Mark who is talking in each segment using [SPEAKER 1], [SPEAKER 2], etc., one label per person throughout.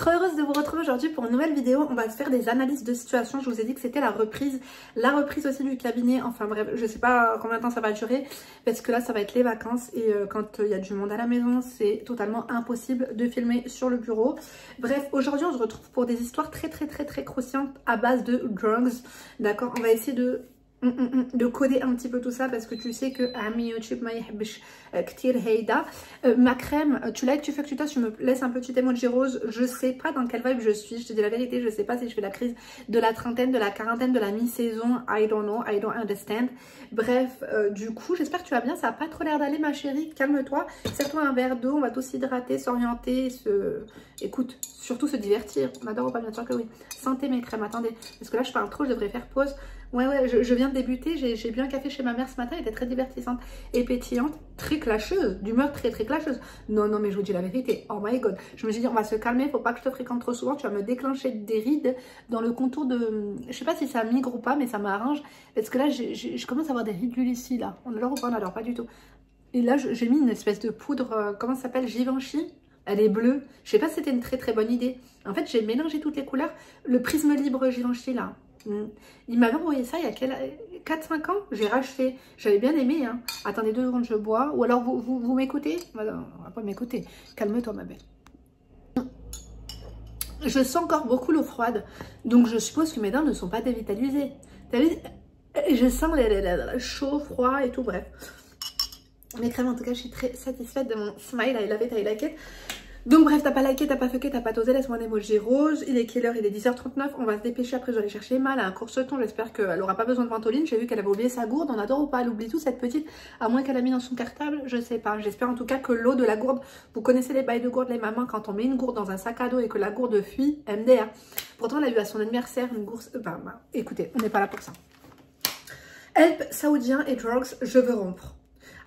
[SPEAKER 1] trop heureuse de vous retrouver aujourd'hui pour une nouvelle vidéo. On va se faire des analyses de situation. Je vous ai dit que c'était la reprise aussi du cabinet. Enfin bref, je sais pas combien de temps ça va durer parce que là ça va être les vacances et quand il y a du monde à la maison, c'est totalement impossible de filmer sur le bureau. Bref, aujourd'hui on se retrouve pour des histoires très croustillantes à base de drugs. D'accord, on va essayer de coder un petit peu tout ça parce que tu sais que YouTube ma crème, tu likes, tu fais que tu tasses, tu me laisses un petit emoji rose. Je sais pas dans quelle vibe je suis, je te dis la vérité, je sais pas si je fais la crise de la trentaine, de la quarantaine, de la mi-saison, I don't know, I don't understand. Bref, du coup j'espère que tu vas bien, ça a pas trop l'air d'aller ma chérie, calme-toi, sers-toi un verre d'eau, on va tous s'hydrater, s'orienter, écoute, surtout se divertir, on adore ou pas, bien sûr que oui. Santé mes crèmes, attendez, parce que là je parle trop, je devrais faire pause. Ouais, je viens de débuter, j'ai bu un café chez ma mère ce matin, elle était très divertissante et pétillante, très clasheuse, d'humeur très clasheuse. Non, mais je vous dis la vérité, oh my god. Je me suis dit, on va se calmer, faut pas que je te fréquente trop souvent, tu vas me déclencher des rides dans le contour de... Je sais pas si ça migre ou pas, mais ça m'arrange, parce que là, je commence à avoir des ridules ici, là. On adore ou pas, on adore pas du tout. Et là, j'ai mis une espèce de poudre, comment ça s'appelle, Givenchy. Elle est bleue. Je sais pas si c'était une très bonne idée. En fait, j'ai mélangé toutes les couleurs. Le prisme libre Givenchy, là. Il m'avait envoyé ça il y a 4-5 ans, j'ai racheté, j'avais bien aimé hein. Attendez 2 secondes, je bois, ou alors vous m'écoutez? Voilà, on va pas m'écouter, calme-toi ma belle. Je sens encore beaucoup l'eau froide, donc je suppose que mes dents ne sont pas dévitalisées. T'as vu? Je sens les chaud, froid et tout, bref. Mes crèmes, en tout cas, je suis très satisfaite de mon smile, I love it, I like it. Donc bref, t'as pas liké, t'as pas fucké, t'as pas osé, laisse-moi un emoji rose. Il est quelle heure? Il est 10h39, on va se dépêcher, après je vais aller chercher Emma, elle a un course-ton, j'espère qu'elle aura pas besoin de ventoline. J'ai vu qu'elle avait oublié sa gourde, on adore ou pas, elle oublie tout cette petite, à moins qu'elle a mis dans son cartable, je sais pas. J'espère en tout cas que l'eau de la gourde, vous connaissez les bails de gourde, les mamans, quand on met une gourde dans un sac à dos et que la gourde fuit, MDR. Pourtant elle a eu à son anniversaire une gourde, écoutez, on n'est pas là pour ça. Help, saoudien et drugs, je veux rompre.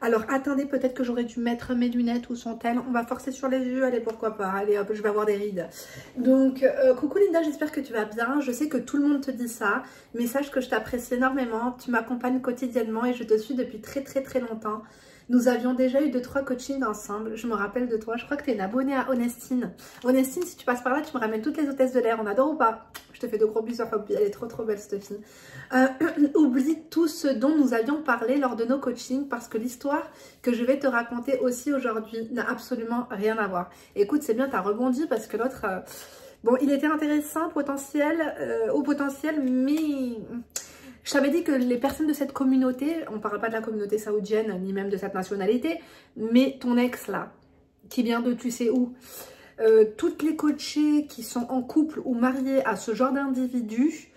[SPEAKER 1] Alors attendez, peut-être que j'aurais dû mettre mes lunettes, où sont-elles? On va forcer sur les yeux, allez pourquoi pas, allez hop, je vais avoir des rides. Donc coucou Linda, j'espère que tu vas bien, je sais que tout le monde te dit ça, mais sache que je t'apprécie énormément, tu m'accompagnes quotidiennement et je te suis depuis très longtemps. Nous avions déjà eu 2-3 coachings ensemble, je me rappelle de toi, je crois que tu es une abonnée à Honestine. Honestine, si tu passes par là, tu me ramènes toutes les hôtesses de l'air, on adore ou pas? Je te fais de gros bisous, elle est trop belle cette fille. Oublie tout ce dont nous avions parlé lors de nos coachings parce que l'histoire que je vais te raconter aussi aujourd'hui n'a absolument rien à voir. Écoute, c'est bien, tu as rebondi parce que l'autre... bon, il était intéressant, au potentiel, mais... Je t'avais dit que les personnes de cette communauté, on ne parle pas de la communauté saoudienne, ni même de cette nationalité, mais ton ex là, qui vient de tu sais où, toutes les coachées qui sont en couple ou mariées à ce genre d'individus,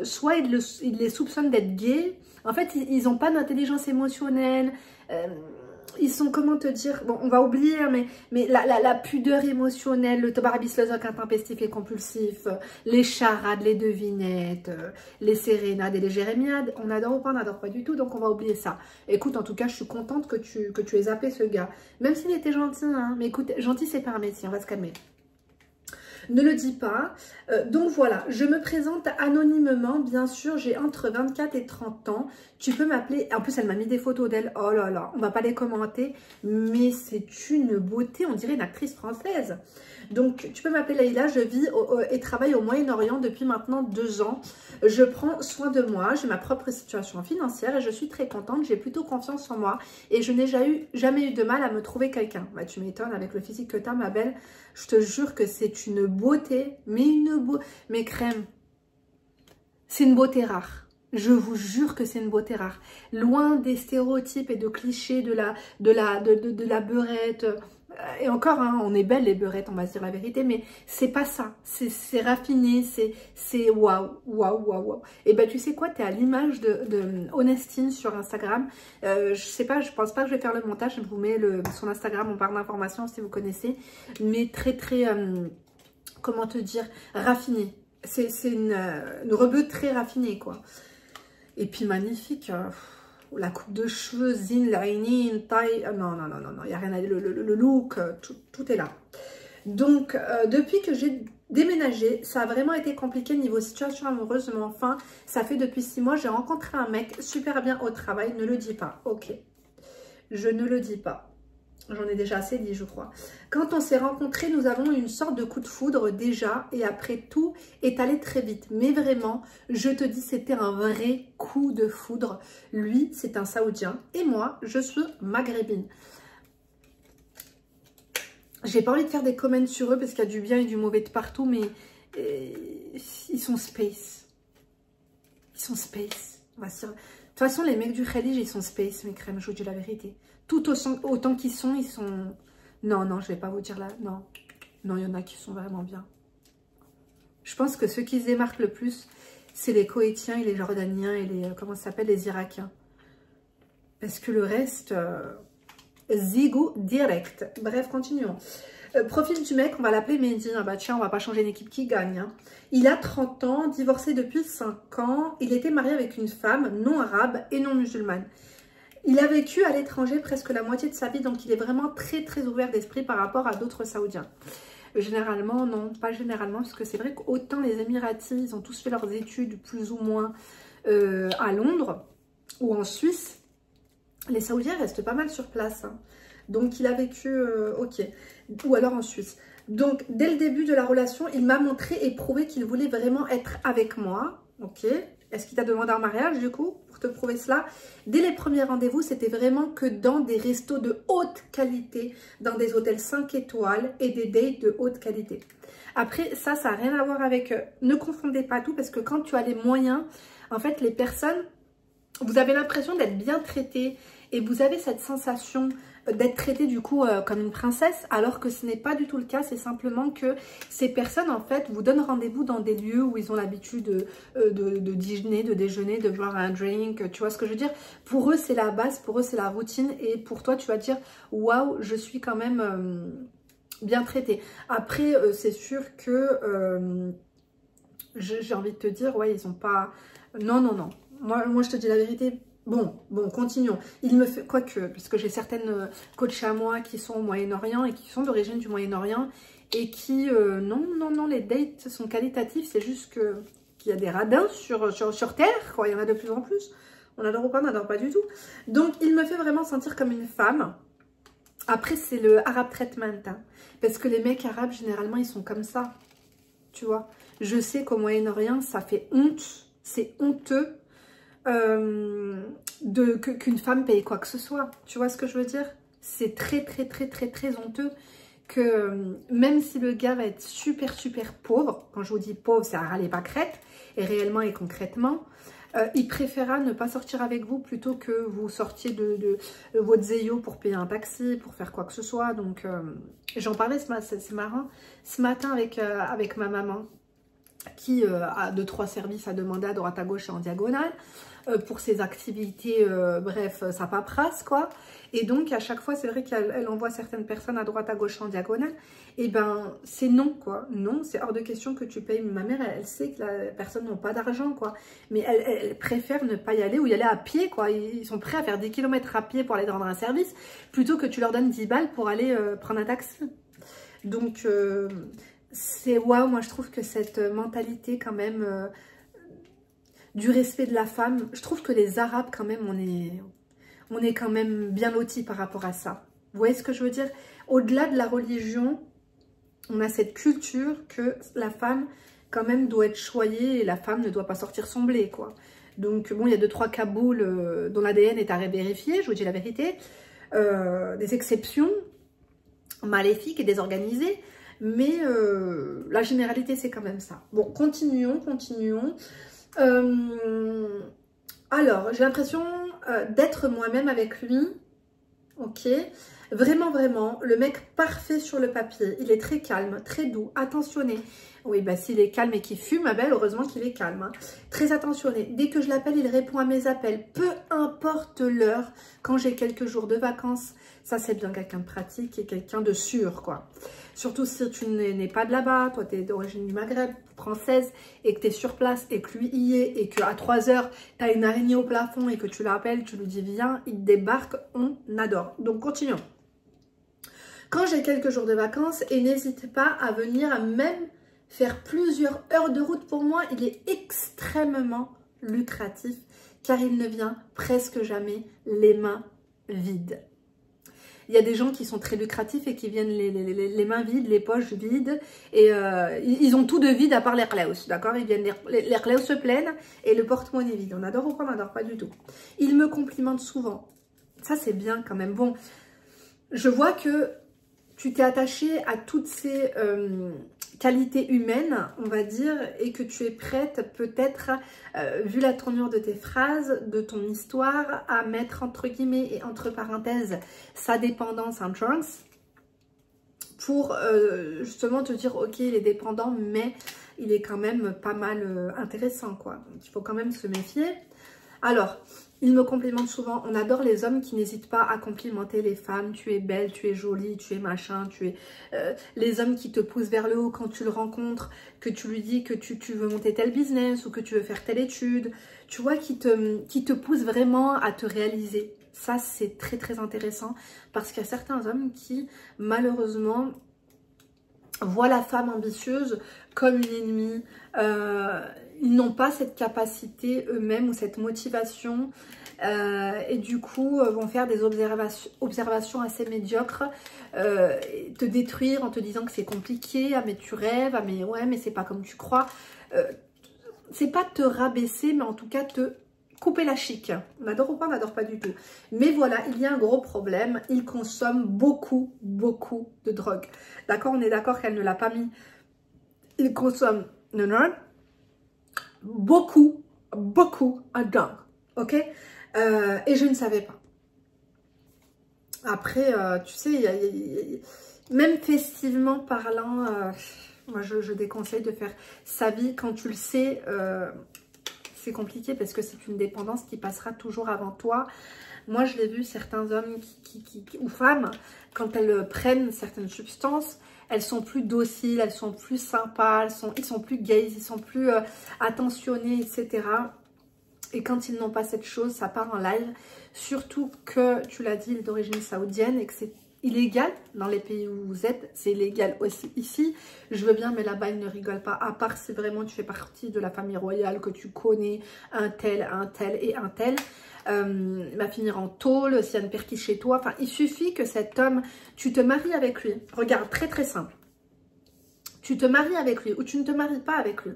[SPEAKER 1] soit ils les soupçonnent d'être gays, en fait ils n'ont pas d'intelligence émotionnelle, ils sont, comment te dire, bon on va oublier hein, mais la pudeur émotionnelle, le tobarabislozoc intempestif et compulsif, les charades, les devinettes, les sérénades et les jérémiades, on adore ou pas, on n'adore pas du tout, donc on va oublier ça. Écoute, en tout cas je suis contente que tu aies zappé ce gars, même s'il était gentil hein, mais écoute, gentil c'est pas un métier, on va se calmer. Ne le dis pas. Donc voilà, je me présente anonymement. Bien sûr, j'ai entre 24 et 30 ans. Tu peux m'appeler. En plus, elle m'a mis des photos d'elle. Oh là là, on va pas les commenter. Mais c'est une beauté, on dirait une actrice française. Donc, tu peux m'appeler Leïla. Je vis et travaille au Moyen-Orient depuis maintenant 2 ans. Je prends soin de moi. J'ai ma propre situation financière et je suis très contente. J'ai plutôt confiance en moi. Et je n'ai jamais eu de mal à me trouver quelqu'un. Bah, tu m'étonnes avec le physique que tu as, ma belle. Je te jure que c'est une beauté, mes crèmes, c'est une beauté rare. Je vous jure que c'est une beauté rare. Loin des stéréotypes et de clichés de la beurette. Et encore, hein, on est belles les beurettes, on va se dire la vérité, mais c'est pas ça. C'est raffiné, c'est waouh. Et ben tu sais quoi, tu es à l'image de Honestine sur Instagram. Je sais pas, je pense pas que je vais faire le montage, je vous mets son Instagram en barre d'informations si vous connaissez. Mais très, comment te dire, raffiné. C'est une rebeu très raffinée, quoi. Et puis magnifique. La coupe de cheveux, zin, lining, taille, non, il n'y a rien à dire, le look, tout est là. Donc, depuis que j'ai déménagé, ça a vraiment été compliqué niveau situation amoureuse, mais enfin, ça fait depuis 6 mois, j'ai rencontré un mec super bien au travail, ne le dis pas, ok, je ne le dis pas. J'en ai déjà assez dit, je crois. Quand on s'est rencontrés, nous avons eu une sorte de coup de foudre déjà. Et après, tout est allé très vite. Mais vraiment, je te dis, c'était un vrai coup de foudre. Lui, c'est un Saoudien. Et moi, je suis maghrébine. J'ai pas envie de faire des comments sur eux parce qu'il y a du bien et du mauvais de partout. Mais ils sont space. Ils sont space. On va se dire... De toute façon, les mecs du Khalid, ils sont space, mes crèmes, je vous dis la vérité. Tout autant qu'ils sont, ils sont... Non, non, je vais pas vous dire là. Non, non, il y en a qui sont vraiment bien. Je pense que ceux qui se démarquent le plus, c'est les Koétiens et les Jordaniens et les... Comment ça s'appelle? Les Irakiens. Parce que le reste... zigo direct. Bref, continuons. Profil du mec, on va l'appeler Mehdi. Ah bah tiens, on va pas changer une équipe qui gagne. Hein. Il a 30 ans, divorcé depuis 5 ans. Il était marié avec une femme non arabe et non musulmane. Il a vécu à l'étranger presque la moitié de sa vie, donc il est vraiment très très ouvert d'esprit par rapport à d'autres Saoudiens. Généralement, non, pas généralement, parce que c'est vrai qu'autant les Émiratis, ils ont tous fait leurs études plus ou moins à Londres ou en Suisse, les Saoudiens restent pas mal sur place. Hein. Donc il a vécu, ok, ou alors en Suisse. Donc dès le début de la relation, il m'a montré et prouvé qu'il voulait vraiment être avec moi, ok. Est-ce qu'il t'a demandé en mariage du coup, pour te prouver cela? Dès les premiers rendez-vous, c'était vraiment que dans des restos de haute qualité, dans des hôtels 5 étoiles et des dates de haute qualité. Après, ça n'a rien à voir avec... ne confondez pas tout, parce que quand tu as les moyens, en fait, les personnes, vous avez l'impression d'être bien traitées et vous avez cette sensation d'être traitée du coup comme une princesse, alors que ce n'est pas du tout le cas. C'est simplement que ces personnes en fait vous donnent rendez-vous dans des lieux où ils ont l'habitude de déjeuner, de boire un drink, tu vois ce que je veux dire. Pour eux c'est la base, pour eux c'est la routine, et pour toi tu vas dire waouh, je suis quand même bien traitée. Après c'est sûr que j'ai envie de te dire, ouais, ils ont pas... Non, non, non. Moi je te dis la vérité. Bon, continuons. Il me fait, quoique, parce que j'ai certaines coachs à moi qui sont au Moyen-Orient et qui sont d'origine du Moyen-Orient et qui, non, les dates sont qualitatifs, c'est juste qu'il y a des radins sur Terre, quoi, il y en a de plus en plus. On adore ou pas, on n'adore pas du tout. Donc, il me fait vraiment sentir comme une femme. Après, c'est le Arab treatment, hein, parce que les mecs arabes, généralement, ils sont comme ça, tu vois. Je sais qu'au Moyen-Orient, ça fait honte, c'est honteux. Qu'une femme paye quoi que ce soit, tu vois ce que je veux dire? C'est très honteux que même si le gars va être super pauvre, quand je vous dis pauvre c'est à râler pas crête, et réellement et concrètement, il préférera ne pas sortir avec vous plutôt que vous sortiez de votre zéyo pour payer un taxi, pour faire quoi que ce soit. Donc j'en parlais, c'est marrant, ce matin avec ma maman qui a 2-3 services à demander à droite à gauche et en diagonale pour ses activités, bref, sa paperasse quoi. Et donc à chaque fois c'est vrai qu'elle envoie certaines personnes à droite à gauche en diagonale, et ben c'est non quoi, non, c'est hors de question que tu payes. Ma mère elle sait que la personne n'a pas d'argent quoi, mais elle préfère ne pas y aller ou y aller à pied quoi. Ils sont prêts à faire 10 km à pied pour aller rendre un service plutôt que tu leur donnes 10 balles pour aller prendre un taxi. Donc c'est waouh, moi je trouve que cette mentalité quand même du respect de la femme, je trouve que les Arabes quand même on est quand même bien lotis par rapport à ça. Vous voyez ce que je veux dire? Au-delà de la religion, on a cette culture que la femme quand même doit être choyée et la femme ne doit pas sortir son blé quoi. Donc bon, il y a 2-3 Kaboul dont l'ADN est à vérifier, je vous dis la vérité, des exceptions maléfiques et désorganisées. Mais la généralité, c'est quand même ça. Bon, continuons. Alors, j'ai l'impression d'être moi-même avec lui. Ok. Vraiment, le mec parfait sur le papier. Il est très calme, très doux, attentionné. Oui, bah s'il est calme et qu'il fume, ma belle, heureusement qu'il est calme. Hein. Très attentionné. Dès que je l'appelle, il répond à mes appels. Peu importe l'heure, quand j'ai quelques jours de vacances. Ça, c'est bien quelqu'un de pratique et quelqu'un de sûr, quoi. Surtout si tu n'es pas de là-bas, toi, tu es d'origine du Maghreb, française, et que tu es sur place, et que lui y est, et qu'à 3 heures, tu as une araignée au plafond, et que tu l'appelles, tu lui dis viens, il débarque, on adore. Donc, continuons. Quand j'ai quelques jours de vacances, et n'hésite pas à venir à même faire plusieurs heures de route pour moi, il est extrêmement lucratif, car il ne vient presque jamais les mains vides. il y a des gens qui sont très lucratifs et qui viennent les mains vides, les poches vides. Et ils ont tout de vide à part les claus, d'accord? Ils viennent, les claus se plaignent et le porte-monnaie vide. On adore ou pas? On n'adore pas du tout. Ils me complimentent souvent. Ça, c'est bien quand même. Bon, je vois que tu t'es attaché à toutes ces qualités humaines, on va dire, et que tu es prête peut-être, vu la tournure de tes phrases, de ton histoire, à mettre entre guillemets et entre parenthèses sa dépendance en trans pour justement te dire ok, il est dépendant, mais il est quand même pas mal intéressant, quoi. Donc il faut quand même se méfier. Alors, il me complimente souvent. On adore les hommes qui n'hésitent pas à complimenter les femmes. Tu es belle, tu es jolie, tu es machin, tu es... les hommes qui te poussent vers le haut quand tu le rencontres, que tu lui dis que tu veux monter tel business ou que tu veux faire telle étude. Tu vois, qui te poussent vraiment à te réaliser. Ça, c'est très très intéressant parce qu'il y a certains hommes qui, malheureusement, voient la femme ambitieuse comme une ennemie. Ils n'ont pas cette capacité eux-mêmes ou cette motivation et du coup vont faire des observations assez médiocres, te détruire en te disant que c'est compliqué, ah mais tu rêves, ah mais ouais mais c'est pas comme tu crois. C'est pas te rabaisser mais en tout cas te couper la chic. On adore ou pas? On n'adore pas du tout. Mais voilà, il y a un gros problème. Il consomme beaucoup de drogue. D'accord? On est d'accord qu'elle ne l'a pas mis. Il consomme beaucoup de drogue. Ok? Et je ne savais pas. Après, tu sais, même festivement parlant, moi je déconseille de faire sa vie quand tu le sais. C'est compliqué parce que c'est une dépendance qui passera toujours avant toi. Moi, je l'ai vu, certains hommes ou femmes, quand elles prennent certaines substances, elles sont plus dociles, elles sont plus sympas, ils sont plus gays, ils sont plus attentionnés, etc. Et quand ils n'ont pas cette chose, ça part en live. Surtout que, tu l'as dit, il est d'origine saoudienne et que c'est illégal dans les pays où vous êtes, c'est illégal aussi ici. Je veux bien, mais là-bas, ils ne rigolent pas. À part si vraiment tu fais partie de la famille royale, que tu connais un tel et un tel. Il va finir en tôle, s'il y a une perquise chez toi. Enfin, il suffit que cet homme, tu te maries avec lui. Regarde, très très simple. Tu te maries avec lui ou tu ne te maries pas avec lui.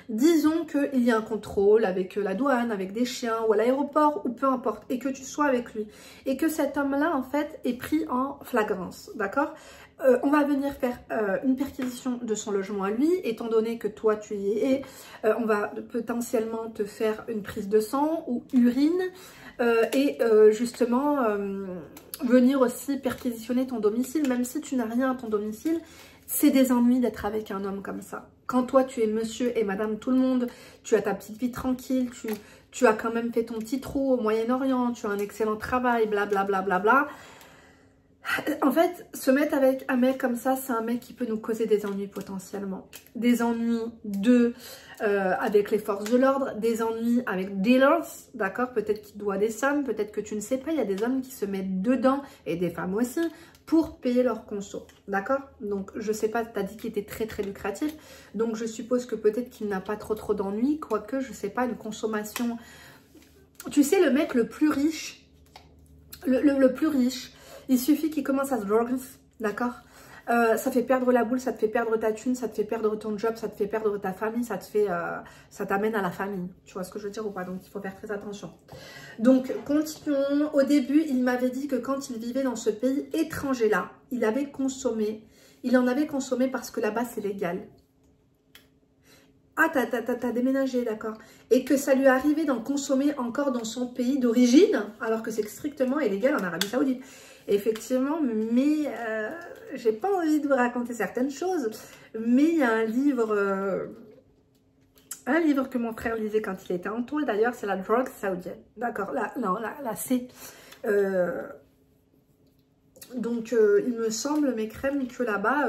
[SPEAKER 1] Disons qu'il y a un contrôle avec la douane, avec des chiens ou à l'aéroport ou peu importe et que tu sois avec lui et que cet homme-là en fait est pris en flagrance, d'accord? On va venir faire une perquisition de son logement à lui, étant donné que toi tu y es, on va potentiellement te faire une prise de sang ou urine et justement venir aussi perquisitionner ton domicile, même si tu n'as rien à ton domicile. C'est des ennuis d'être avec un homme comme ça. Quand toi, tu es monsieur et madame tout le monde, tu as ta petite vie tranquille, tu as quand même fait ton petit trou au Moyen-Orient, tu as un excellent travail, blablabla. Bla, bla, bla. En fait, se mettre avec un mec comme ça, c'est un mec qui peut nous causer des ennuis potentiellement. Des ennuis avec les forces de l'ordre, des ennuis avec dealers, d'accord? Peut-être qu'il doit des sommes, peut-être que tu ne sais pas. Il y a des hommes qui se mettent dedans, et des femmes aussi, pour payer leur conso, d'accord? Donc, je sais pas, tu as dit qu'il était très très lucratif, donc je suppose que peut-être qu'il n'a pas trop d'ennuis, quoique, je sais pas, une consommation... Tu sais, le mec le plus riche, le plus riche, il suffit qu'il commence à se droguer, d'accord? Ça fait perdre la boule, ça te fait perdre ta thune, ça te fait perdre ton job, ça te fait perdre ta famille, ça t'amène à la famine. Tu vois ce que je veux dire ou pas? Donc, il faut faire très attention. Donc, continuons. Au début, il m'avait dit que quand il vivait dans ce pays étranger-là, il en avait consommé parce que là-bas, c'est légal. Ah, t'as déménagé, d'accord. Et que ça lui arrivait d'en consommer encore dans son pays d'origine, alors que c'est strictement illégal en Arabie Saoudite. Effectivement, mais j'ai pas envie de vous raconter certaines choses, mais il y a un livre que mon frère lisait quand il était en tôle, d'ailleurs, c'est la drogue saoudienne. D'accord, la C. Donc, il me semble, mes crèmes, que là-bas,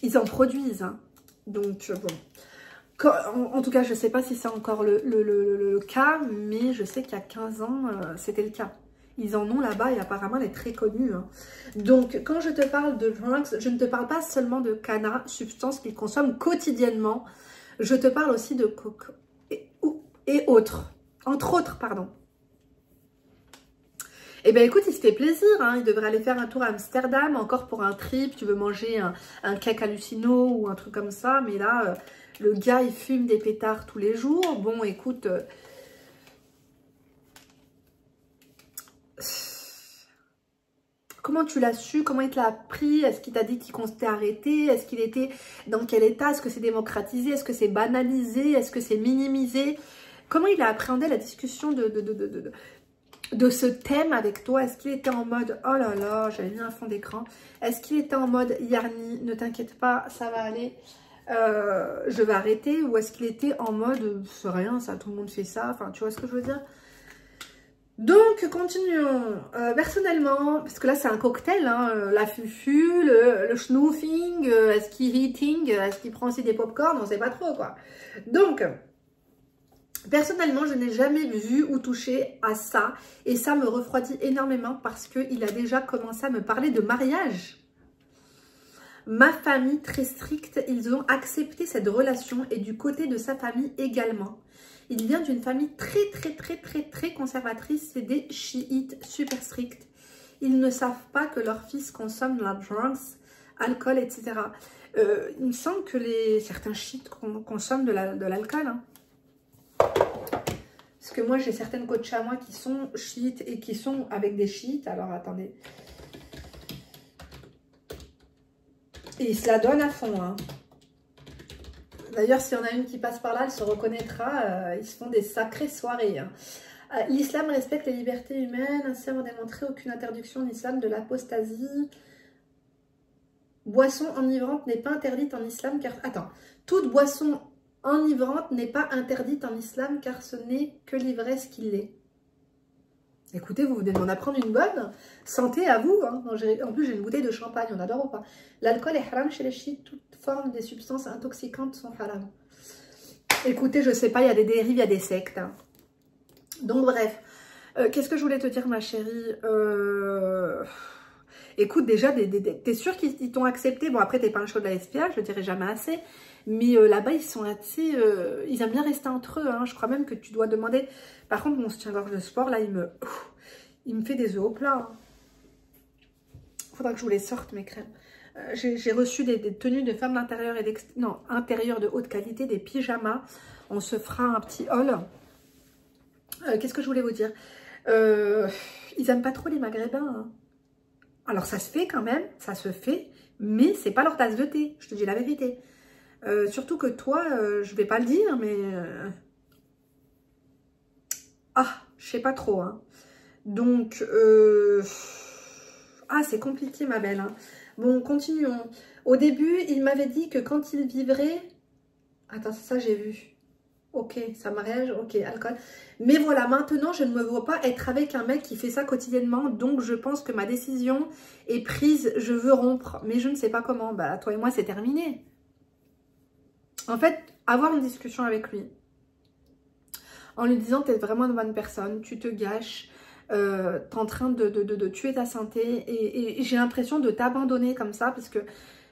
[SPEAKER 1] ils en produisent, hein. Donc, bon. En tout cas, je ne sais pas si c'est encore le cas, mais je sais qu'il y a 15 ans, c'était le cas. Ils en ont là-bas et apparemment, elle est très connue. Hein. Donc, quand je te parle de drugs, je ne te parle pas seulement de canna, substance qu'ils consomment quotidiennement. Je te parle aussi de coke et autres. Entre autres, pardon. Eh ben écoute, il se fait plaisir, hein. Il devrait aller faire un tour à Amsterdam, encore pour un trip. Tu veux manger un cake hallucino ou un truc comme ça. Mais là, le gars, il fume des pétards tous les jours. Bon, écoute... comment tu l'as su? Comment il te l'a appris? Est-ce qu'il t'a dit qu'il comptait arrêter? Est-ce qu'il était dans quel état? Est-ce que c'est démocratisé? Est-ce que c'est banalisé? Est-ce que c'est minimisé? Comment il a appréhendé la discussion de ce thème avec toi? Est-ce qu'il était en mode, oh là là, j'avais mis un fond d'écran. Est-ce qu'il était en mode, Yarni, ne t'inquiète pas, ça va aller, je vais arrêter? Ou est-ce qu'il était en mode, c'est rien, ça, tout le monde fait ça. Enfin, tu vois ce que je veux dire? Donc, continuons. Personnellement, parce que là, c'est un cocktail, hein, la fufu, le schnoofing, est-ce qu'il eating, est-ce qu'il prend aussi des pop-corn, on sait pas trop, quoi. Donc, personnellement, je n'ai jamais vu ou touché à ça, et ça me refroidit énormément parce qu'il a déjà commencé à me parler de mariage. Ma famille, très stricte, ils ont accepté cette relation, et du côté de sa famille également. Il vient d'une famille très conservatrice, c'est des chiites super stricts. Ils ne savent pas que leur fils consomme de la drugs, alcool, etc. Il me semble que certains chiites consomment de l'alcool. Hein. Parce que moi, j'ai certaines coachs à moi qui sont chiites et qui sont avec des chiites. Alors, attendez. Et ils se la donnent à fond, hein. D'ailleurs, s'il y en a une qui passe par là, elle se reconnaîtra. Ils se font des sacrées soirées. Hein. L'islam respecte les libertés humaines. Ainsi, avant démontré aucune interdiction en islam de l'apostasie. Boisson enivrante n'est pas interdite en islam car... Attends. Toute boisson enivrante n'est pas interdite en islam car ce n'est que l'ivresse qui l'est. Écoutez, vous venez de m'en apprendre une bonne. Santé à vous. Hein. En plus, j'ai une bouteille de champagne. On adore ou pas? L'alcool est haram chez les chiites. Toute forme des substances intoxicantes sont haram. Écoutez, je sais pas, il y a des dérives, il y a des sectes. Hein. Donc, bref. Qu'est-ce que je voulais te dire, ma chérie? Écoute, déjà, t'es sûr qu'ils t'ont accepté? Bon, après, t'es pas un show de la SPA, je le dirai jamais assez. Mais là-bas, ils sont assez... ils aiment bien rester entre eux. Hein. Je crois même que tu dois demander... Par contre, mon soutien-gorge de sport, là, il me fait des œufs au plat. Hein. Faudra que je vous les sorte, mes crèmes. J'ai reçu des tenues de femmes d'intérieur et d'extérieur. Non, intérieur de haute qualité, des pyjamas. On se fera un petit haul. Qu'est-ce que je voulais vous dire? Ils aiment pas trop les maghrébins. Hein. Alors, ça se fait quand même. Ça se fait. Mais c'est pas leur tasse de thé. Je te dis la vérité. Surtout que toi, je vais pas le dire, mais... Ah, je sais pas trop. Hein. Donc, ah, c'est compliqué, ma belle. Hein. Bon, continuons. Au début, il m'avait dit que quand il vivrait... Attends, ça, j'ai vu. Ok, ça mariage, ok, alcool. Mais voilà, maintenant, je ne me vois pas être avec un mec qui fait ça quotidiennement. Donc, je pense que ma décision est prise. Je veux rompre, mais je ne sais pas comment. Bah, toi et moi, c'est terminé. En fait, avoir une discussion avec lui en lui disant t'es vraiment une bonne personne, tu te gâches, t'es en train de tuer ta santé et j'ai l'impression de t'abandonner comme ça parce que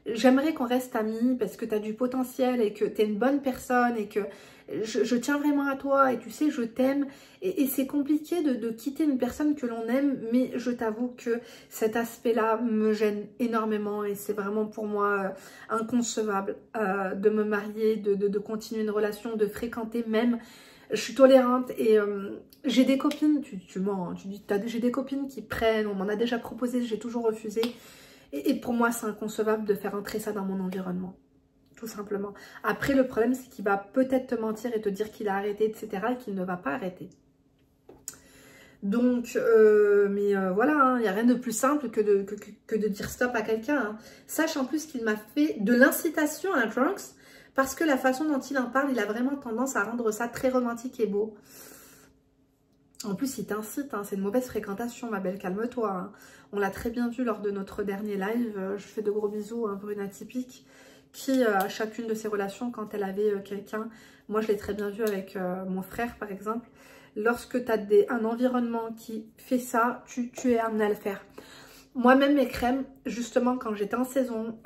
[SPEAKER 1] j'aimerais qu'on reste amis parce que t'as du potentiel et que t'es une bonne personne et que je tiens vraiment à toi et tu sais je t'aime et c'est compliqué de quitter une personne que l'on aime, mais je t'avoue que cet aspect là me gêne énormément et c'est vraiment pour moi inconcevable de me marier, de continuer une relation, de fréquenter même. Je suis tolérante et j'ai des copines, tu mens, hein, tu dis j'ai des copines qui prennent, on m'en a déjà proposé, j'ai toujours refusé et pour moi c'est inconcevable de faire entrer ça dans mon environnement. Tout simplement. Après, le problème, c'est qu'il va peut-être te mentir et te dire qu'il a arrêté, etc. et qu'il ne va pas arrêter. Donc, voilà, il n'y a rien de plus simple que de dire stop à quelqu'un. Hein. Sache en plus qu'il m'a fait de l'incitation à la drugs parce que la façon dont il en parle, il a vraiment tendance à rendre ça très romantique et beau. En plus, il t'incite, hein, c'est une mauvaise fréquentation, ma belle, calme-toi. Hein. On l'a très bien vu lors de notre dernier live. Je fais de gros bisous, hein, pour une atypique. Qui, à chacune de ses relations, quand elle avait quelqu'un, moi je l'ai très bien vu avec mon frère par exemple, lorsque tu as un environnement qui fait ça, tu es amené à le faire. Moi-même mes crèmes, justement quand j'étais en saison,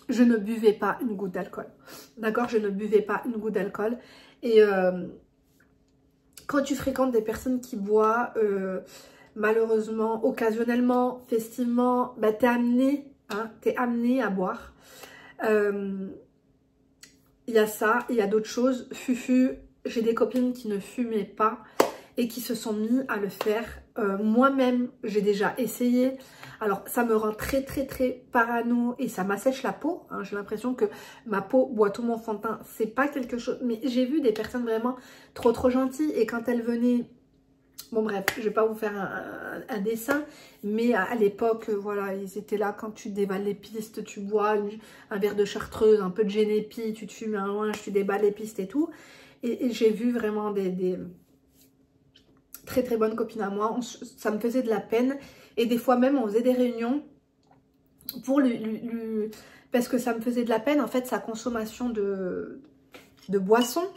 [SPEAKER 1] je ne buvais pas une goutte d'alcool. D'accord, je ne buvais pas une goutte d'alcool. Et quand tu fréquentes des personnes qui boivent, malheureusement, occasionnellement, festivement, bah, t'es amené à boire. Il y a ça, il y a d'autres choses. Fufu, j'ai des copines qui ne fumaient pas et qui se sont mis à le faire. Moi-même, j'ai déjà essayé. Alors, ça me rend très parano et ça m'assèche la peau. Hein. J'ai l'impression que ma peau boit tout mon fond de teint. C'est pas quelque chose... Mais j'ai vu des personnes vraiment trop gentilles. Et quand elles venaient... Bon bref, je vais pas vous faire un dessin. Mais à l'époque, voilà, ils étaient là quand tu déballes les pistes. Tu bois un verre de chartreuse, un peu de génépi. Tu te fumes un loin, tu déballes les pistes et tout. Et j'ai vu vraiment des très bonnes copines à moi. Ça me faisait de la peine. Et des fois même, on faisait des réunions pour parce que ça me faisait de la peine, en fait, sa consommation de boissons.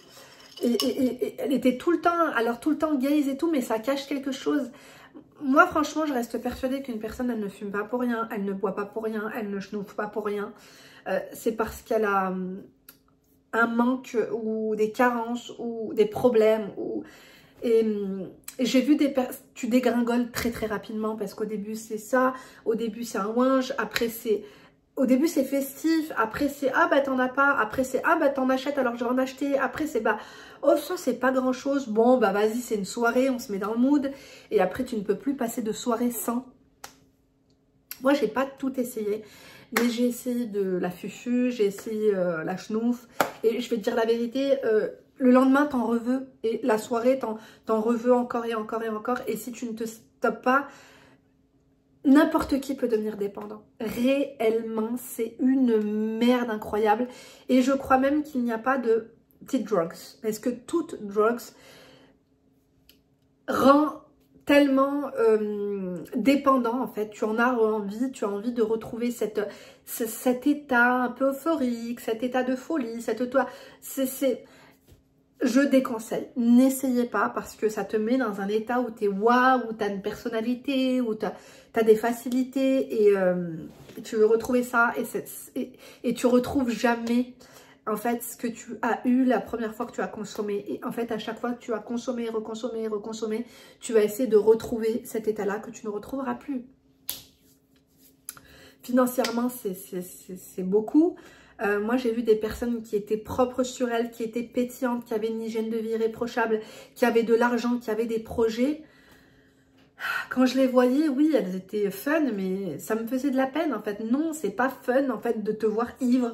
[SPEAKER 1] Et elle était tout le temps, alors tout le temps gaze et tout, mais ça cache quelque chose. Moi, franchement, je reste persuadée qu'une personne, elle ne fume pas pour rien, elle ne boit pas pour rien, elle ne schnouffe pas pour rien. C'est parce qu'elle a un manque ou des carences ou des problèmes. Et j'ai vu tu dégringoles très rapidement parce qu'au début c'est ça, au début c'est un ouinge, après c'est... Au début c'est festif, après c'est ah bah t'en as pas, après c'est ah bah t'en achètes alors je vais en acheter, après c'est bah oh ça c'est pas grand chose, bon bah vas-y c'est une soirée, on se met dans le mood et après tu ne peux plus passer de soirée sans. Moi j'ai pas tout essayé, mais j'ai essayé de la fufu, j'ai essayé la schnouf et je vais te dire la vérité, le lendemain t'en reveux et la soirée t'en reveux encore et encore et encore et si tu ne te stoppes pas, n'importe qui peut devenir dépendant. Réellement, c'est une merde incroyable. Et je crois même qu'il n'y a pas de petites drugs. Parce que toute drugs rend tellement dépendant, en fait. Tu en as envie, tu as envie de retrouver cet état un peu euphorique, cet état de folie, je déconseille, n'essayez pas parce que ça te met dans un état où tu es waouh, où tu as une personnalité, où tu as des facilités et tu veux retrouver ça et tu retrouves jamais en fait ce que tu as eu la première fois que tu as consommé. Et en fait à chaque fois que tu as consommé, reconsommé, tu vas essayer de retrouver cet état-là que tu ne retrouveras plus. Financièrement, c'est beaucoup. Moi, j'ai vu des personnes qui étaient propres sur elles, qui étaient pétillantes, qui avaient une hygiène de vie irréprochable, qui avaient de l'argent, qui avaient des projets. Quand je les voyais, oui, elles étaient fun, mais ça me faisait de la peine, en fait. Non, c'est pas fun, en fait, de te voir ivre.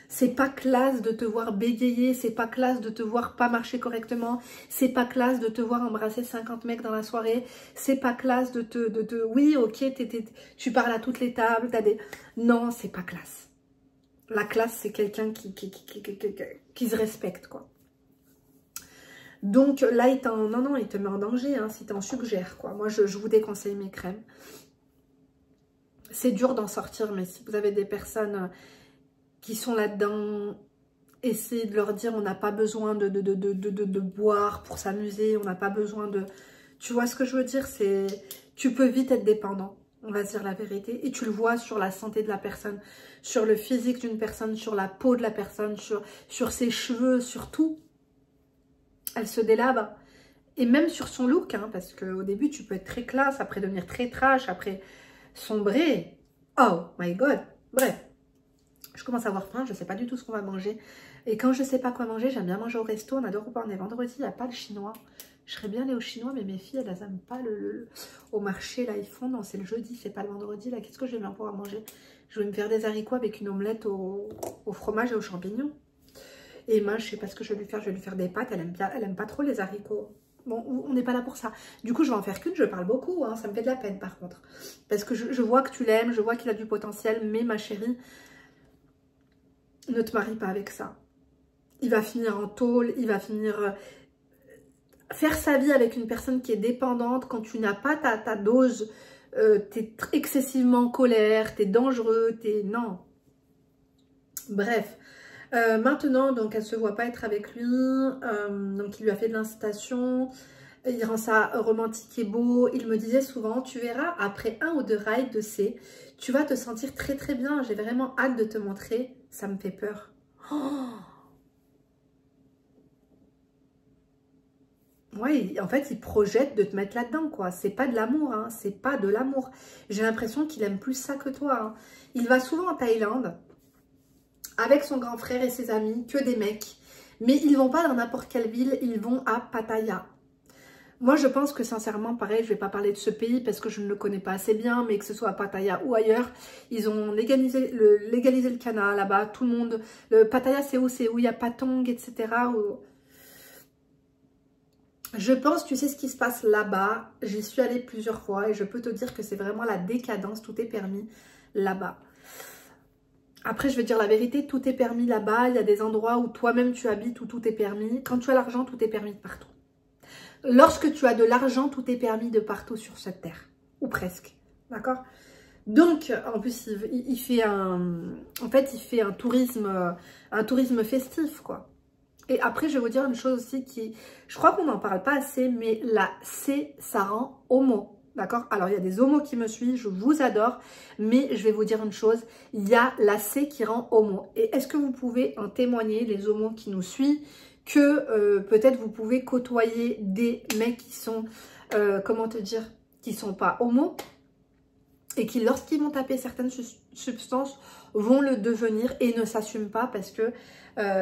[SPEAKER 1] C'est pas classe de te voir bégayer, c'est pas classe de te voir pas marcher correctement, c'est pas classe de te voir embrasser 50 mecs dans la soirée, c'est pas classe de oui, ok, tu parles à toutes les tables, t'as des... Non, c'est pas classe. La classe, c'est quelqu'un qui se respecte, quoi. Donc là, non, il te met en danger, hein, si t'en suggères, quoi. Moi, je vous déconseille mes crèmes. C'est dur d'en sortir, mais si vous avez des personnes qui sont là-dedans, essayez de leur dire, on n'a pas besoin de boire pour s'amuser, on n'a pas besoin de... Tu vois ce que je veux dire, c'est... Tu peux vite être dépendant. On va se dire la vérité. Et tu le vois sur la santé de la personne, sur le physique d'une personne, sur la peau de la personne, sur ses cheveux, sur tout. Elle se délabre. Et même sur son look, hein, parce qu'au début, tu peux être très classe, après devenir très trash, après sombrer. Oh my God. Bref, je commence à avoir faim, je ne sais pas du tout ce qu'on va manger. Et quand je ne sais pas quoi manger, j'aime bien manger au resto. On adore repas. On est vendredi, il n'y a pas le chinois. Je serais bien allée au chinois, mais mes filles, elles n'aiment pas au marché. Là, ils font, non, c'est le jeudi, c'est pas le vendredi. Là, qu'est-ce que je vais bien pouvoir manger? Je vais me faire des haricots avec une omelette au fromage et aux champignons. Et Emma, je sais pas ce que je vais lui faire. Je vais lui faire des pâtes. Elle aime pas trop les haricots. Bon, on n'est pas là pour ça. Du coup, je vais en faire qu'une. Je parle beaucoup, hein, ça me fait de la peine par contre. Parce que je vois que tu l'aimes, je vois qu'il a du potentiel. Mais ma chérie, ne te marie pas avec ça. Il va finir en tôle, il va finir... faire sa vie avec une personne qui est dépendante, quand tu n'as pas ta dose, t'es excessivement en colère, t'es dangereux, non. Bref. Maintenant, donc, elle se voit pas être avec lui, donc il lui a fait de l'incitation, il rend ça romantique et beau. Il me disait souvent, tu verras, après 1 ou 2 rides de C, tu vas te sentir très bien, j'ai vraiment hâte de te montrer, ça me fait peur. Oh, Ouais, en fait, il projette de te mettre là-dedans, quoi. C'est pas de l'amour, hein. C'est pas de l'amour. J'ai l'impression qu'il aime plus ça que toi, hein. Il va souvent en Thaïlande avec son grand frère et ses amis, que des mecs. Mais ils vont pas dans n'importe quelle ville, ils vont à Pattaya. Moi, je pense que sincèrement, pareil, je vais pas parler de ce pays parce que je ne le connais pas assez bien, mais que ce soit à Pattaya ou ailleurs, ils ont légalisé le canal là-bas, tout le monde. Le Pattaya, c'est où il y a Patong, etc. Je pense, tu sais ce qui se passe là-bas, j'y suis allée plusieurs fois et je peux te dire que c'est vraiment la décadence, tout est permis là-bas. Après, je vais dire la vérité, tout est permis là-bas. Il y a des endroits où toi-même tu habites où tout est permis. Quand tu as l'argent, tout est permis de partout. Lorsque tu as de l'argent, tout est permis de partout sur cette terre. Ou presque. D'accord? Donc, en plus, il fait un tourisme festif, quoi. Et après, je vais vous dire une chose aussi qui... Je crois qu'on n'en parle pas assez, mais la C, ça rend homo. D'accord? Alors, il y a des homos qui me suivent, je vous adore, mais je vais vous dire une chose, il y a la C qui rend homo. Et est-ce que vous pouvez en témoigner, les homos qui nous suivent, que peut-être vous pouvez côtoyer des mecs qui sont, comment te dire, qui sont pas homo, et qui, lorsqu'ils vont taper certaines substances, vont le devenir et ne s'assument pas parce que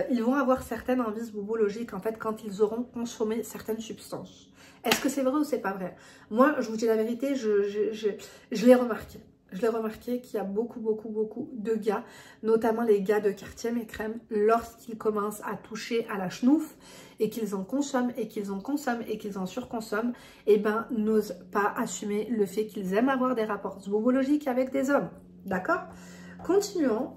[SPEAKER 1] ils vont avoir certaines envies boubologiques, en fait, quand ils auront consommé certaines substances. Est-ce que c'est vrai ou c'est pas vrai? Moi, je vous dis la vérité, je l'ai remarqué. Je l'ai remarqué qu'il y a beaucoup de gars, notamment les gars de quartier mes crèmes, lorsqu'ils commencent à toucher à la schnouf et qu'ils en consomment et qu'ils en consomment et qu'ils en surconsomment, eh ben, n'osent pas assumer le fait qu'ils aiment avoir des rapports zoobologiques avec des hommes. D'accord? Continuons.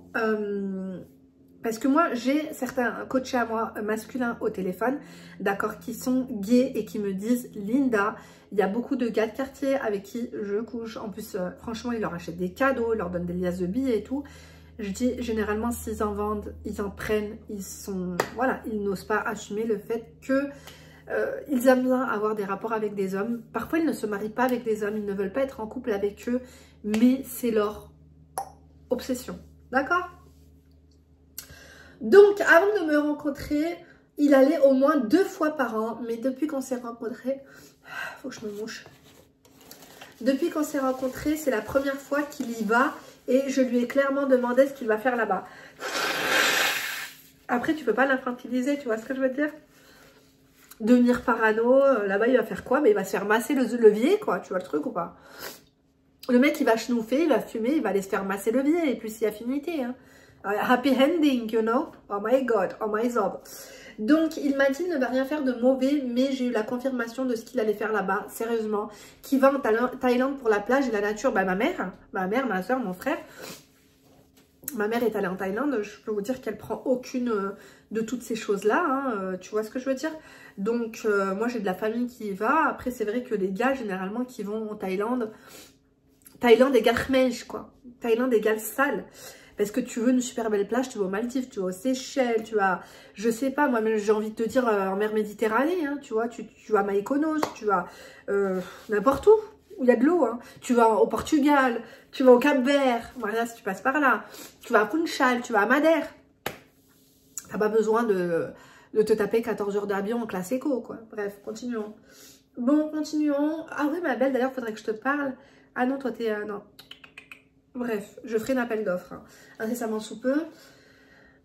[SPEAKER 1] Parce que moi, j'ai certains coachs à moi masculins au téléphone, d'accord, qui sont gays et qui me disent « Linda, il y a beaucoup de gars de quartier avec qui je couche. En plus, franchement, ils leur achètent des cadeaux, ils leur donnent des liasses de billets et tout. » Je dis, généralement, s'ils en vendent, ils en prennent, voilà, ils n'osent pas assumer le fait que ils aiment bien avoir des rapports avec des hommes. Parfois, ils ne se marient pas avec des hommes, ils ne veulent pas être en couple avec eux, mais c'est leur obsession, d'accord? Donc, avant de me rencontrer, il allait au moins 2 fois par an. Mais depuis qu'on s'est rencontrés, faut que je me mouche. Depuis qu'on s'est rencontrés, c'est la première fois qu'il y va. Et je lui ai clairement demandé ce qu'il va faire là-bas. Après, tu peux pas l'infantiliser, tu vois ce que je veux dire? Devenir parano, là-bas, il va faire quoi? Mais il va se faire masser le levier, quoi. Tu vois le truc ou pas? Le mec, il va schnouffer, il va fumer, il va aller se faire masser le levier. Et puis, c'est affinité, hein. Happy ending, you know? Oh my god, oh my god. Donc, il m'a dit il ne va rien faire de mauvais, mais j'ai eu la confirmation de ce qu'il allait faire là-bas, sérieusement. Qui va en Thaïlande pour la plage et la nature. Bah, ma mère, ma soeur, mon frère. Ma mère est allée en Thaïlande. Je peux vous dire qu'elle prend aucune de toutes ces choses-là. Hein, tu vois ce que je veux dire? Donc, moi, j'ai de la famille qui y va. Après, c'est vrai que les gars, généralement, qui vont en Thaïlande, Thaïlande égale khmej, quoi. Thaïlande égale sale. Parce que tu veux une super belle plage, tu vas aux Maldives, tu vas aux Seychelles, tu vas, je sais pas, moi j'ai envie de te dire en mer Méditerranée, hein, tu vois, tu vas à Mykonos, tu vas n'importe où il y a de l'eau, hein. Tu vas au Portugal, tu vas au Cap-Vert, voilà, si tu passes par là, tu vas à Funchal, tu vas à Madère. T'as pas besoin de te taper 14 heures d'avion en classe éco, quoi. Bref, continuons. Bon, continuons. Ah ouais, ma belle, d'ailleurs, faudrait que je te parle. Ah non, toi t'es... non. Bref, je ferai un appel d'offres, hein, incessamment sous peu.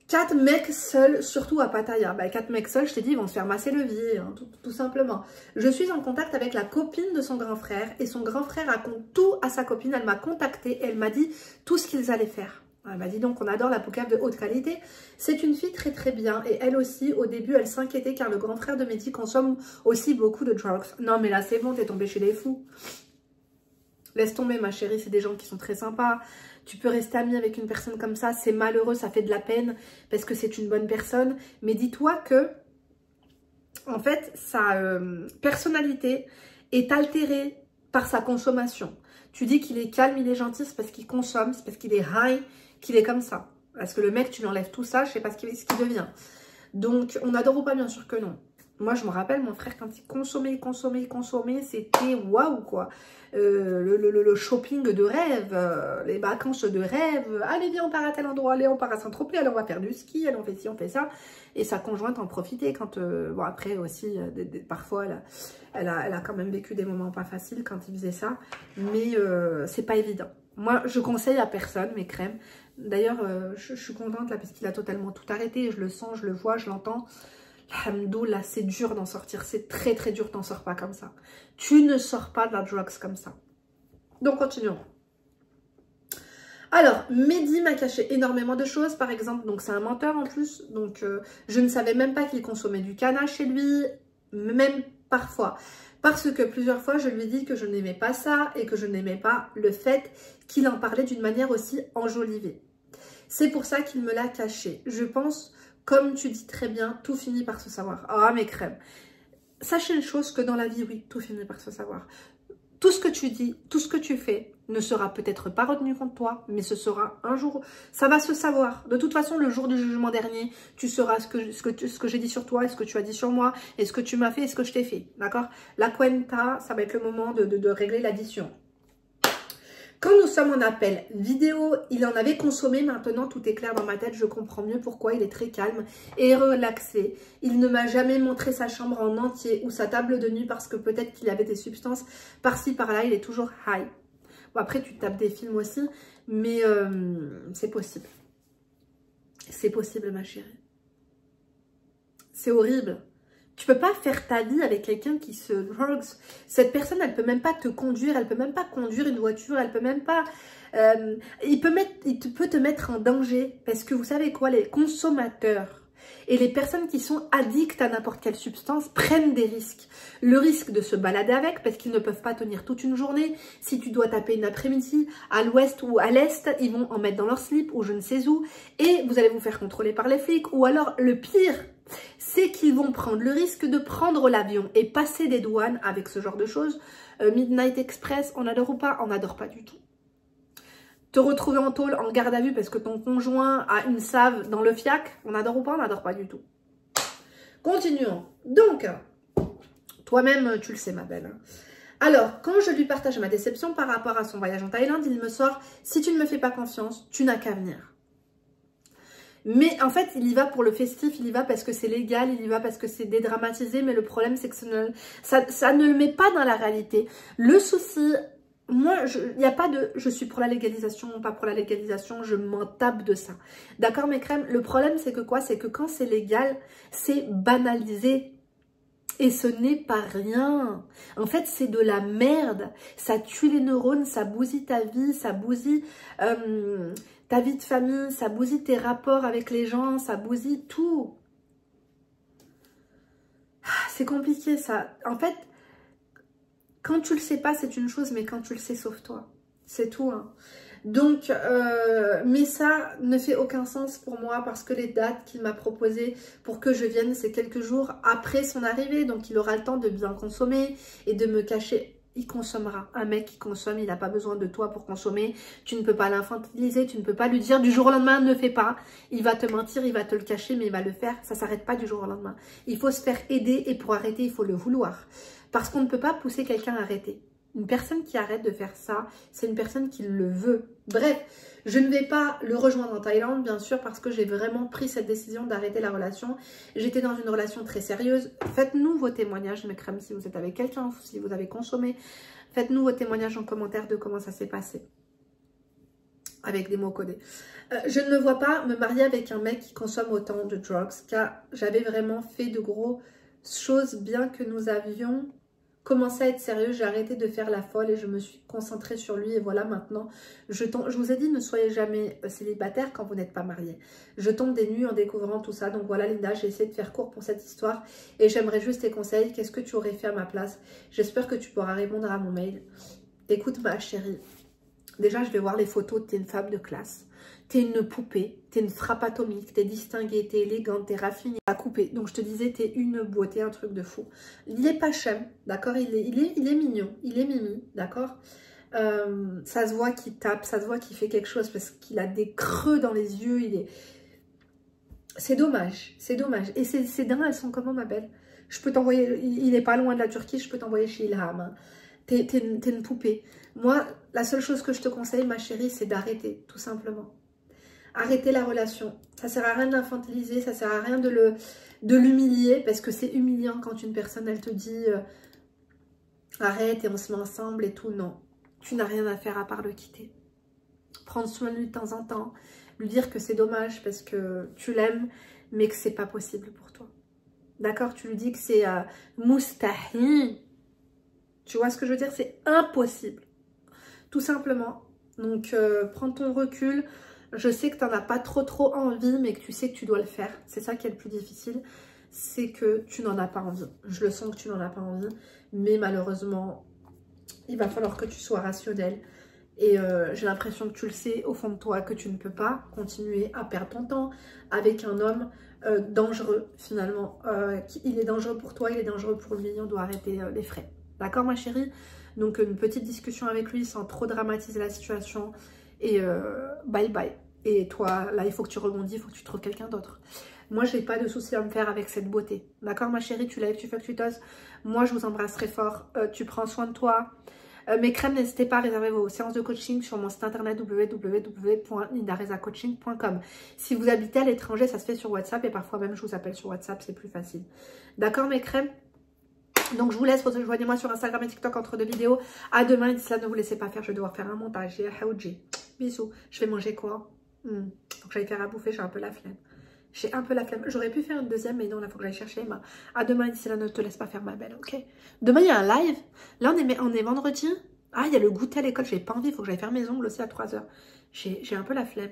[SPEAKER 1] 4 mecs seuls, surtout à Pattaya. Bah, 4 mecs seuls, je t'ai dit, ils vont se faire masser le levier, hein, tout simplement. Je suis en contact avec la copine de son grand frère et son grand frère raconte tout à sa copine. Elle m'a contactée et elle m'a dit tout ce qu'ils allaient faire. Elle m'a dit donc on adore la poucave de haute qualité. C'est une fille très très bien et elle aussi, au début, elle s'inquiétait car le grand frère de Mehdi consomme aussi beaucoup de drugs. Non mais là c'est bon, t'es tombée chez les fous. Laisse tomber ma chérie, c'est des gens qui sont très sympas. Tu peux rester amie avec une personne comme ça, c'est malheureux, ça fait de la peine parce que c'est une bonne personne. Mais dis-toi que, en fait, sa personnalité est altérée par sa consommation. Tu dis qu'il est calme, il est gentil, c'est parce qu'il consomme, c'est parce qu'il est high, qu'il est comme ça. Parce que le mec, tu lui enlèves tout ça, je sais pas ce qu'il devient. Donc, on adore ou pas, bien sûr que non. Moi, je me rappelle, mon frère, quand il consommait, c'était waouh, quoi. Le shopping de rêve, les vacances de rêve. Allez, viens, on part à tel endroit, allez, on part à Saint-Tropez, allez, on va faire du ski, allez, on fait ci, on fait ça. Et sa conjointe en profitait quand... bon, après aussi, parfois, elle a quand même vécu des moments pas faciles quand il faisait ça. Mais c'est pas évident. Moi, je conseille à personne mes crèmes. D'ailleurs, je suis contente là parce qu'il a totalement tout arrêté. Je le sens, je le vois, je l'entends. Alhamdoulilah, c'est dur d'en sortir. C'est très très dur, t'en sors pas comme ça. Tu ne sors pas de la drugs comme ça. Donc, continuons. Alors, Mehdi m'a caché énormément de choses. Par exemple, donc c'est un menteur en plus. Donc, je ne savais même pas qu'il consommait du cannabis chez lui. Même parfois. Parce que plusieurs fois, je lui ai dit que je n'aimais pas ça et que je n'aimais pas le fait qu'il en parlait d'une manière aussi enjolivée. C'est pour ça qu'il me l'a caché. Je pense, comme tu dis très bien, tout finit par se savoir. Ah, mes crèmes. Sachez une chose, que dans la vie, oui, tout finit par se savoir. Tout ce que tu dis, tout ce que tu fais ne sera peut-être pas retenu contre toi, mais ce sera un jour, ça va se savoir. De toute façon, le jour du jugement dernier, tu sauras ce que j'ai dit sur toi, et ce que tu as dit sur moi, et ce que tu m'as fait, et ce que je t'ai fait. D'accord? La cuenta, ça va être le moment de régler l'addition. Quand nous sommes en appel vidéo, il en avait consommé, maintenant tout est clair dans ma tête, je comprends mieux pourquoi il est très calme et relaxé. Il ne m'a jamais montré sa chambre en entier ou sa table de nuit parce que peut-être qu'il avait des substances par-ci par-là, il est toujours high. Bon, après tu tapes des films aussi, mais c'est possible. C'est possible ma chérie. C'est horrible. Tu peux pas faire ta vie avec quelqu'un qui se drugs. Cette personne, elle peut même pas te conduire, elle peut même pas conduire une voiture, elle peut même pas... il peut te mettre en danger. Parce que vous savez quoi, les consommateurs et les personnes qui sont addictes à n'importe quelle substance prennent des risques. Le risque de se balader avec, parce qu'ils ne peuvent pas tenir toute une journée. Si tu dois taper une après-midi à l'ouest ou à l'est, ils vont en mettre dans leur slip ou je ne sais où. Et vous allez vous faire contrôler par les flics. Ou alors, le pire, c'est qu'ils vont prendre le risque de prendre l'avion et passer des douanes avec ce genre de choses. Midnight Express, on adore ou pas? On n'adore pas du tout. Te retrouver en tôle, en garde à vue parce que ton conjoint a une save dans le fiac, on adore ou pas? On n'adore pas du tout. Continuons. Donc, toi-même, tu le sais ma belle. Alors, quand je lui partage ma déception par rapport à son voyage en Thaïlande, il me sort « Si tu ne me fais pas confiance, tu n'as qu'à venir ». Mais en fait, il y va pour le festif, il y va parce que c'est légal, il y va parce que c'est dédramatisé, mais le problème c'est que ça ne le met pas dans la réalité. Le souci, moi, il n'y a pas de je suis pour la légalisation, pas pour la légalisation, je m'en tape de ça. D'accord mes crèmes? Le problème c'est que quoi? C'est que quand c'est légal, c'est banalisé. Et ce n'est pas rien. En fait, c'est de la merde. Ça tue les neurones, ça bousille ta vie, ça bousille ta vie de famille, ça bousille tes rapports avec les gens, ça bousille tout. C'est compliqué ça. En fait, quand tu le sais pas, c'est une chose, mais quand tu le sais, sauve-toi. C'est tout, hein. Donc, mais ça ne fait aucun sens pour moi parce que les dates qu'il m'a proposées pour que je vienne, c'est quelques jours après son arrivée. Donc, il aura le temps de bien consommer et de me cacher. Il consommera. Un mec qui consomme, il n'a pas besoin de toi pour consommer. Tu ne peux pas l'infantiliser, tu ne peux pas lui dire du jour au lendemain, ne fais pas. Il va te mentir, il va te le cacher, mais il va le faire. Ça ne s'arrête pas du jour au lendemain. Il faut se faire aider et pour arrêter, il faut le vouloir. Parce qu'on ne peut pas pousser quelqu'un à arrêter. Une personne qui arrête de faire ça, c'est une personne qui le veut. Bref, je ne vais pas le rejoindre en Thaïlande, bien sûr, parce que j'ai vraiment pris cette décision d'arrêter la relation. J'étais dans une relation très sérieuse. Faites-nous vos témoignages, mes crèmes, si vous êtes avec quelqu'un, si vous avez consommé. Faites-nous vos témoignages en commentaire de comment ça s'est passé. Avec des mots codés. Je ne me vois pas me marier avec un mec qui consomme autant de drugs, car j'avais vraiment fait de grosses choses, bien que nous avions... commencé à être sérieux, j'ai arrêté de faire la folle et je me suis concentrée sur lui et voilà maintenant, je vous ai dit ne soyez jamais célibataire quand vous n'êtes pas marié. Je tombe des nues en découvrant tout ça, donc voilà Linda, j'ai essayé de faire court pour cette histoire et j'aimerais juste tes conseils, qu'est-ce que tu aurais fait à ma place? J'espère que tu pourras répondre à mon mail. Écoute ma chérie, déjà je vais voir les photos, t'es une femme de classe. T'es une poupée, t'es une frappe atomique, t'es distinguée, t'es élégante, t'es raffinée, à couper. Donc je te disais, t'es une beauté, un truc de fou. Il est pas chum, d'accord, il est mignon, il est mimi, d'accord. Ça se voit qu'il tape, ça se voit qu'il fait quelque chose parce qu'il a des creux dans les yeux, c'est dommage, c'est dommage. Et ses dents, elles sont comment ma belle? Je peux t'envoyer, il est pas loin de la Turquie, je peux t'envoyer chez Ilham. Hein. T'es une poupée. Moi, la seule chose que je te conseille, ma chérie, c'est d'arrêter, tout simplement. Arrêter la relation. Ça sert à rien de l'infantiliser, ça sert à rien de l'humilier, parce que c'est humiliant quand une personne, elle te dit arrête et on se met ensemble et tout. Non, tu n'as rien à faire à part le quitter. Prendre soin de lui de temps en temps, lui dire que c'est dommage parce que tu l'aimes, mais que c'est pas possible pour toi. D'accord? Tu lui dis que c'est mustahil. Tu vois ce que je veux dire? C'est impossible. Tout simplement. Donc, prends ton recul. Je sais que tu n'en as pas trop envie, mais que tu sais que tu dois le faire. C'est ça qui est le plus difficile. C'est que tu n'en as pas envie. Je le sens que tu n'en as pas envie. Mais malheureusement, il va falloir que tu sois rationnel. Et j'ai l'impression que tu le sais au fond de toi, que tu ne peux pas continuer à perdre ton temps avec un homme dangereux finalement. Il est dangereux pour toi, il est dangereux pour lui. On doit arrêter les frais. D'accord ma chérie? Donc une petite discussion avec lui sans trop dramatiser la situation. Et bye bye. Et toi, là, il faut que tu rebondis, il faut que tu trouves quelqu'un d'autre. Moi, j'ai pas de souci à me faire avec cette beauté. D'accord, ma chérie? Tu lèves, tu fais que tu toses. Moi, je vous embrasserai fort. Tu prends soin de toi. Mes crèmes, n'hésitez pas à réserver vos séances de coaching sur mon site internet www.lindarezacoaching.com. Si vous habitez à l'étranger, ça se fait sur WhatsApp et parfois même je vous appelle sur WhatsApp, c'est plus facile. D'accord, mes crèmes? Donc, je vous laisse, rejoignez-moi sur Instagram et TikTok entre deux vidéos. À demain, d'ici là, ne vous laissez pas faire, je vais devoir faire un montage. Bisous. Je vais manger quoi? Faut que j'aille faire à bouffer, j'ai un peu la flemme. J'ai un peu la flemme. J'aurais pu faire une deuxième, mais non, là, il faut que j'aille chercher Emma. À demain, d'ici là, ne te laisse pas faire ma belle, ok? Demain, il y a un live. Là, on est vendredi. Ah, il y a le goûter à l'école, j'ai pas envie, il faut que j'aille faire mes ongles aussi à 3 h. J'ai un peu la flemme.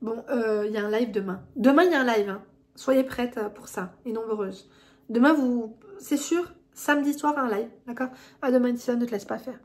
[SPEAKER 1] Bon, il y a un live demain. Demain, il y a un live, hein. Soyez prêtes pour ça, et nombreuses. Demain, c'est sûr, samedi soir, un live, d'accord? À demain, d'ici là, ne te laisse pas faire.